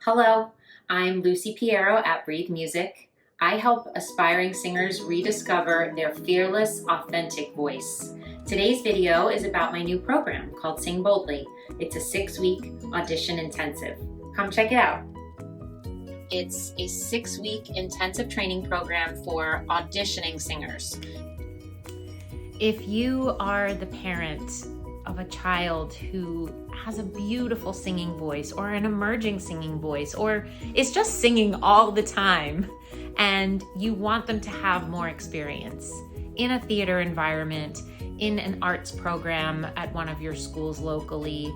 Hello, I'm Lucie Pierro at Breathe Music. I help aspiring singers rediscover their fearless, authentic voice. Today's video is about my new program called Sing Boldly. It's a 6-week audition intensive. Come check it out. It's a 6-week intensive training program for auditioning singers. If you are the parent of a child who has a beautiful singing voice or an emerging singing voice or is just singing all the time and you want them to have more experience in a theater environment, in an arts program at one of your schools locally,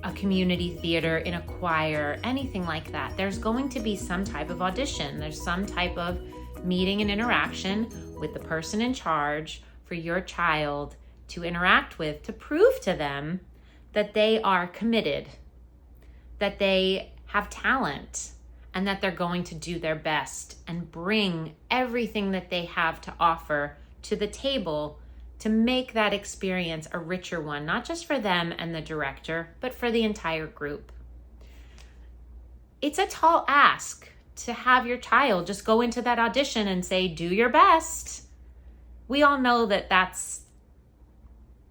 a community theater, in a choir, anything like that, there's going to be some type of audition. There's some type of meeting and interaction with the person in charge for your child to interact with, to prove to them that they are committed, that they have talent, and that they're going to do their best and bring everything that they have to offer to the table to make that experience a richer one, not just for them and the director, but for the entire group. It's a tall ask to have your child just go into that audition and say, do your best. We all know that that's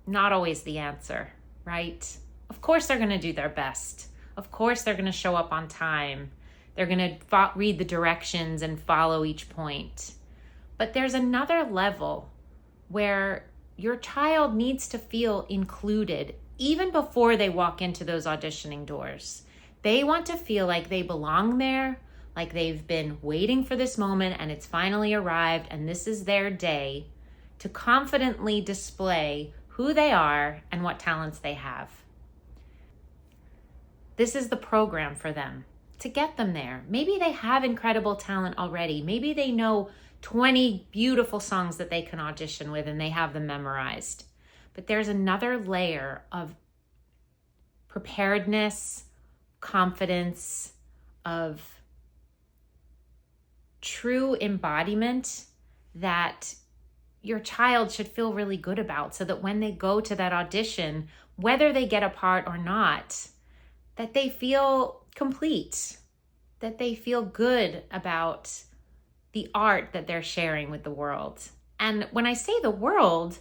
not always the answer, right? Of course they're going to do their best. Of course they're going to show up on time. They're going to read the directions and follow each point. But there's another level where your child needs to feel included even before they walk into those auditioning doors. They want to feel like they belong there, like they've been waiting for this moment and it's finally arrived and this is their day to confidently display who they are and what talents they have. This is the program for them to get them there. Maybe they have incredible talent already. Maybe they know 20 beautiful songs that they can audition with and they have them memorized. But there's another layer of preparedness, confidence, of true embodiment that your child should feel really good about, so that when they go to that audition, whether they get a part or not, that they feel complete, that they feel good about the art that they're sharing with the world. And when I say the world,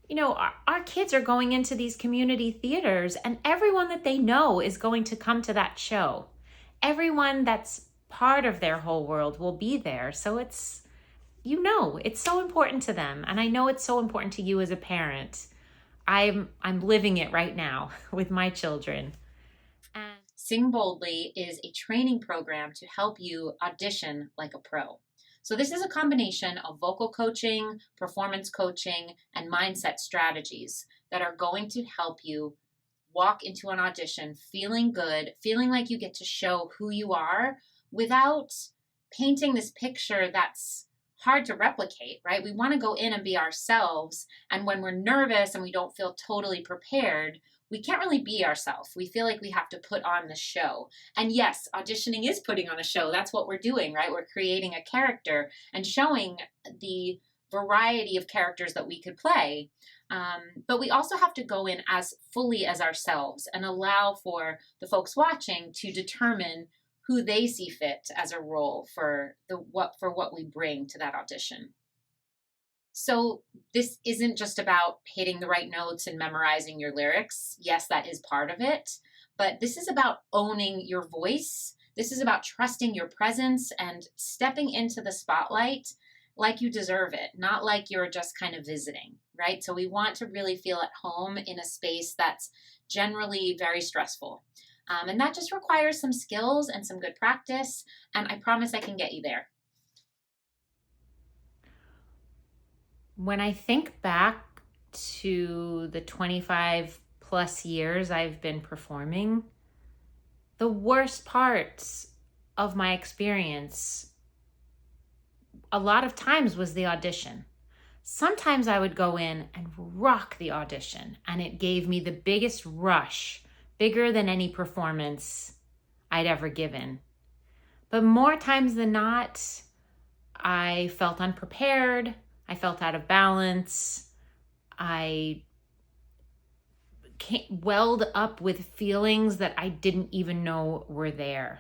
you know, our kids are going into these community theaters and everyone that they know is going to come to that show. Everyone that's part of their whole world will be there. So it's so important to them. And I know it's so important to you as a parent. I'm living it right now with my children. And Sing Boldly is a training program to help you audition like a pro. So this is a combination of vocal coaching, performance coaching, and mindset strategies that are going to help you walk into an audition feeling good, feeling like you get to show who you are without painting this picture that's hard to replicate, right? We want to go in and be ourselves. And when we're nervous and we don't feel totally prepared, we can't really be ourselves. We feel like we have to put on the show. And yes, auditioning is putting on a show. That's what we're doing, right? We're creating a character and showing the variety of characters that we could play. But we also have to go in as fully as ourselves and allow for the folks watching to determine who they see fit as a role for what we bring to that audition. So this isn't just about hitting the right notes and memorizing your lyrics. Yes, that is part of it, but this is about owning your voice. This is about trusting your presence and stepping into the spotlight like you deserve it, not like you're just kind of visiting, right? So we want to really feel at home in a space that's generally very stressful. And that just requires some skills and some good practice, and I promise I can get you there. When I think back to the 25 plus years I've been performing, the worst parts of my experience a lot of times was the audition. Sometimes I would go in and rock the audition, and it gave me the biggest rush, bigger than any performance I'd ever given. But more times than not, I felt unprepared. I felt out of balance. I welled up with feelings that I didn't even know were there.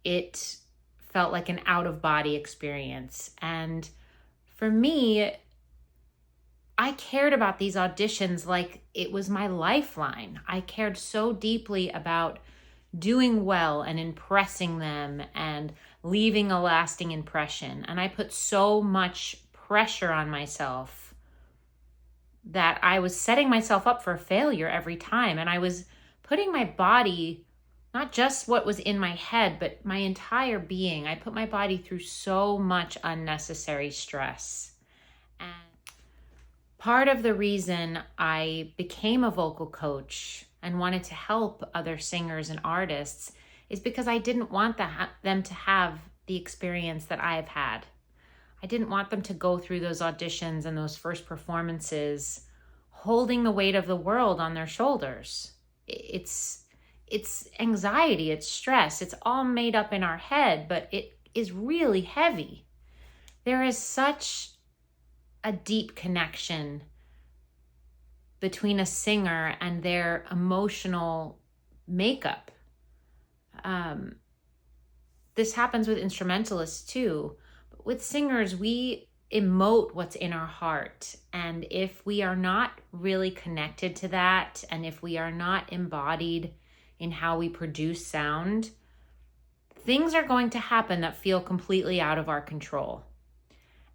it felt like an out-of-body experience. And for me, I cared about these auditions like it was my lifeline. I cared so deeply about doing well and impressing them and leaving a lasting impression. And I put so much pressure on myself that I was setting myself up for failure every time. And I was putting my body, not just what was in my head, but my entire being. I put my body through so much unnecessary stress. And part of the reason I became a vocal coach and wanted to help other singers and artists is because I didn't want them to have the experience that I have had. I didn't want them to go through those auditions and those first performances holding the weight of the world on their shoulders. It's anxiety, it's stress, it's all made up in our head, but it is really heavy. There is such a deep connection between a singer and their emotional makeup. This happens with instrumentalists too. But with singers, we emote what's in our heart. And if we are not really connected to that, and if we are not embodied in how we produce sound, things are going to happen that feel completely out of our control.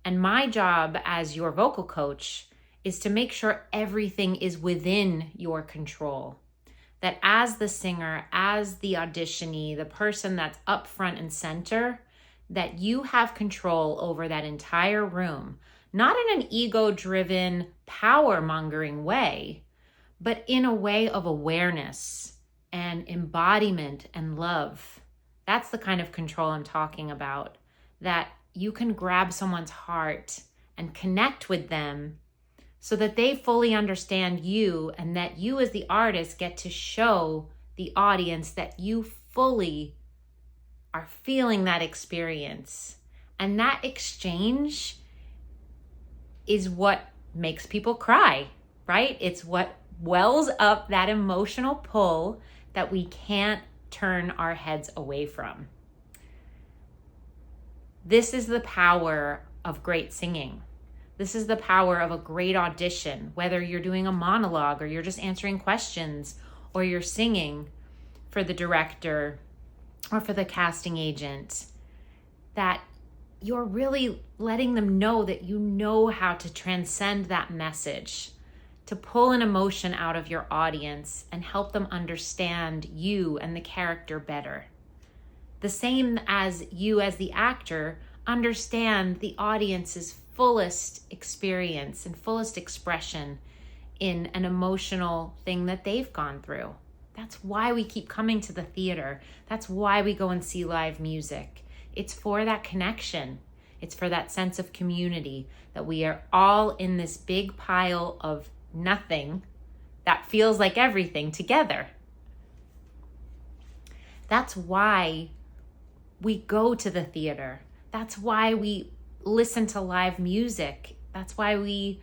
And my job as your vocal coach is to make sure everything is within your control. That as the singer, as the auditionee, the person that's up front and center, that you have control over that entire room, not in an ego-driven, power-mongering way, but in a way of awareness and embodiment and love. That's the kind of control I'm talking about, that you can grab someone's heart and connect with them so that they fully understand you, and that you as the artist get to show the audience that you fully are feeling that experience. And that exchange is what makes people cry, right? It's what wells up that emotional pull that we can't turn our heads away from. This is the power of great singing. This is the power of a great audition, whether you're doing a monologue or you're just answering questions or you're singing for the director or for the casting agent, that you're really letting them know that you know how to transcend that message, to pull an emotion out of your audience and help them understand you and the character better. The same as you as the actor understand the audience's fullest experience and fullest expression in an emotional thing that they've gone through. That's why we keep coming to the theater. That's why we go and see live music. It's for that connection. It's for that sense of community, that we are all in this big pile of nothing that feels like everything together. That's why we go to the theater. That's why we listen to live music. That's why we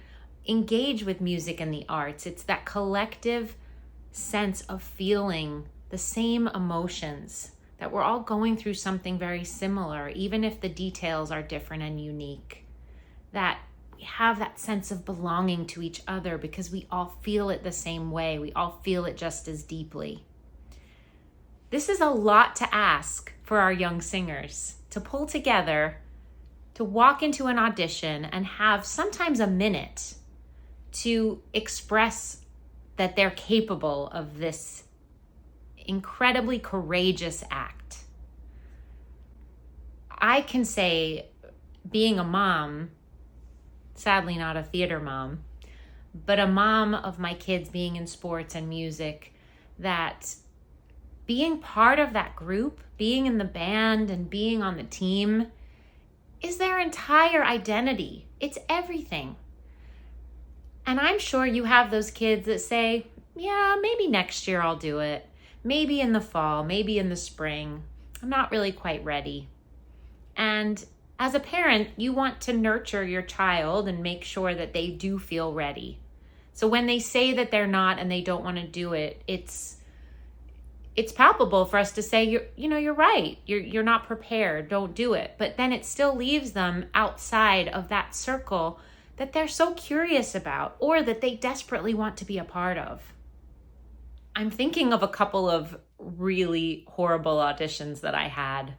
engage with music and the arts. It's that collective sense of feeling the same emotions, that we're all going through something very similar, even if the details are different and unique. That we have that sense of belonging to each other because we all feel it the same way. We all feel it just as deeply. This is a lot to ask for our young singers, to pull together, to walk into an audition and have sometimes a minute to express that they're capable of this incredibly courageous act. I can say, being a mom, sadly not a theater mom, but a mom of my kids being in sports and music, that being part of that group, being in the band and being on the team is their entire identity. It's everything. And I'm sure you have those kids that say, yeah, maybe next year I'll do it. Maybe in the fall, maybe in the spring. I'm not really quite ready. And as a parent, you want to nurture your child and make sure that they do feel ready. So when they say that they're not and they don't want to do it, it's it's palpable for us to say, you're right. You're not prepared. Don't do it. But then it still leaves them outside of that circle that they're so curious about or that they desperately want to be a part of. I'm thinking of a couple of really horrible auditions that I had.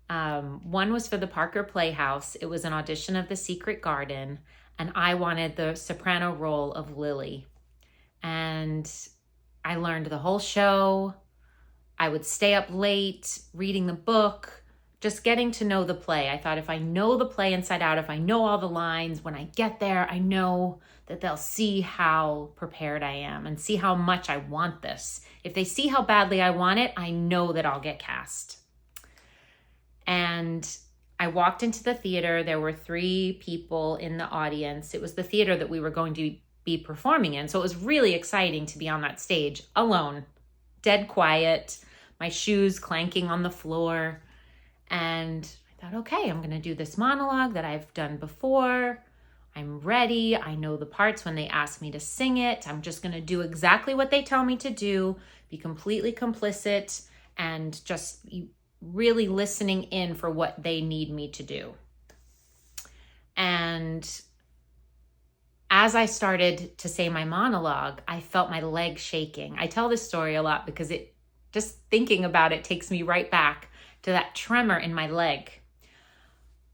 One was for the Parker Playhouse. It was an audition of The Secret Garden, and I wanted the soprano role of Lily. And I learned the whole show. I would stay up late reading the book, just getting to know the play. I thought if I know the play inside out, if I know all the lines, when I get there, I know that they'll see how prepared I am and see how much I want this. If they see how badly I want it, I know that I'll get cast. And I walked into the theater. There were 3 people in the audience. It was the theater that we were going to be performing in. So it was really exciting to be on that stage alone, dead quiet, my shoes clanking on the floor. And I thought, okay, I'm going to do this monologue that I've done before. I'm ready. I know the parts when they ask me to sing it. I'm just going to do exactly what they tell me to do, be completely complicit, and just really listening in for what they need me to do. And as I started to say my monologue, I felt my leg shaking. I tell this story a lot because just thinking about it takes me right back to that tremor in my leg.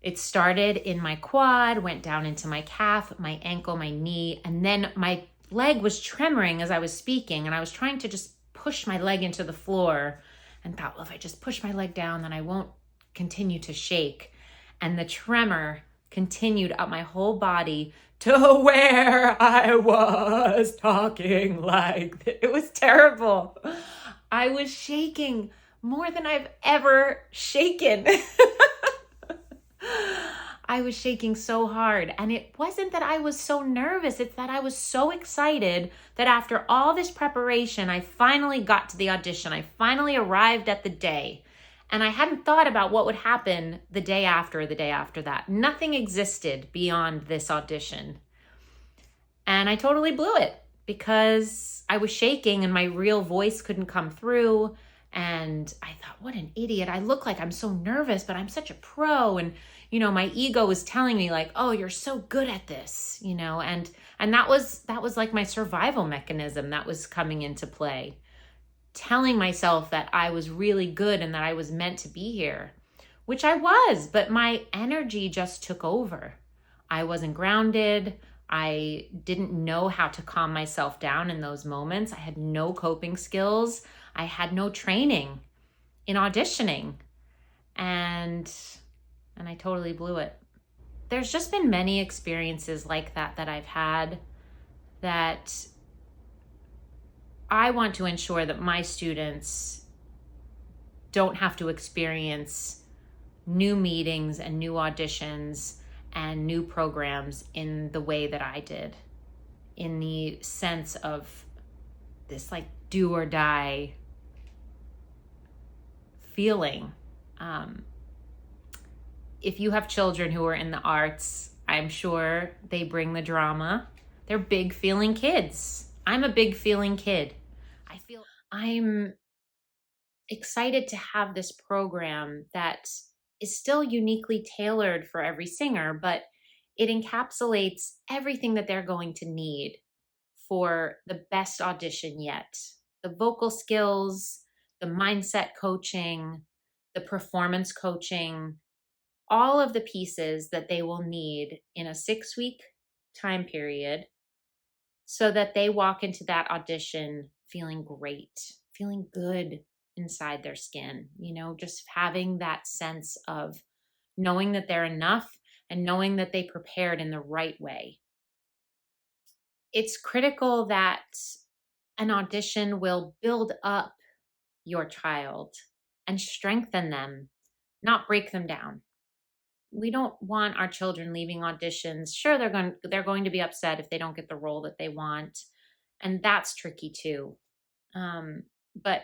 It started in my quad, went down into my calf, my ankle, my knee, and then my leg was tremoring as I was speaking, and I was trying to just push my leg into the floor and thought, well, if I just push my leg down, then I won't continue to shake. And the tremor continued up my whole body to where I was talking like this. It was terrible. I was shaking more than I've ever shaken. I was shaking so hard. And it wasn't that I was so nervous. It's that I was so excited that after all this preparation, I finally got to the audition. I finally arrived at the day. And I hadn't thought about what would happen the day after or the day after that. Nothing existed beyond this audition. And I totally blew it because I was shaking and my real voice couldn't come through. And I thought, what an idiot. I look like I'm so nervous, but I'm such a pro. And, my ego was telling me like, oh, you're so good at this, and that was like my survival mechanism that was coming into play, telling myself that I was really good and that I was meant to be here, which I was, but my energy just took over. I wasn't grounded. I didn't know how to calm myself down in those moments. I had no coping skills. I had no training in auditioning, and I totally blew it. There's just been many experiences like that I've had that I want to ensure that my students don't have to experience new meetings and new auditions and new programs in the way that I did, in the sense of this like do or die feeling. If you have children who are in the arts, I'm sure they bring the drama. They're big feeling kids. I'm a big feeling kid. I'm excited to have this program that is still uniquely tailored for every singer, but it encapsulates everything that they're going to need for the best audition yet. The vocal skills, the mindset coaching, the performance coaching, all of the pieces that they will need in a 6-week time period so that they walk into that audition feeling great, feeling good inside their skin, just having that sense of knowing that they're enough and knowing that they prepared in the right way. It's critical that an audition will build up your child and strengthen them, not break them down. We don't want our children leaving auditions. Sure, they're going to be upset if they don't get the role that they want, and that's tricky too. But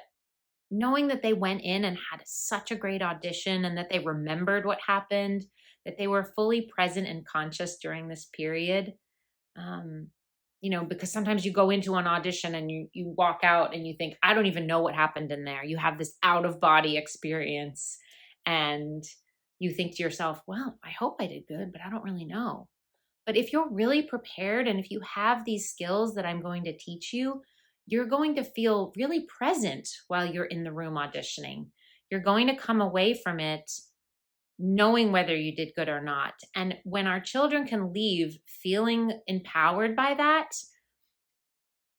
knowing that they went in and had such a great audition and that they remembered what happened, that they were fully present and conscious during this period, because sometimes you go into an audition and you walk out and you think, I don't even know what happened in there. You have this out of body experience and you think to yourself, well, I hope I did good, but I don't really know. But if you're really prepared and if you have these skills that I'm going to teach you, you're going to feel really present while you're in the room auditioning. You're going to come away from it knowing whether you did good or not. And when our children can leave feeling empowered by that,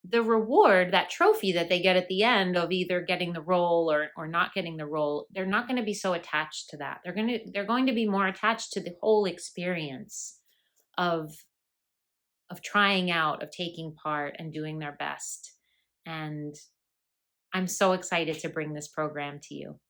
the reward, that trophy that they get at the end of either getting the role or not getting the role, they're not going to be so attached to that. They're going to be more attached to the whole experience of trying out, of taking part and doing their best. And I'm so excited to bring this program to you.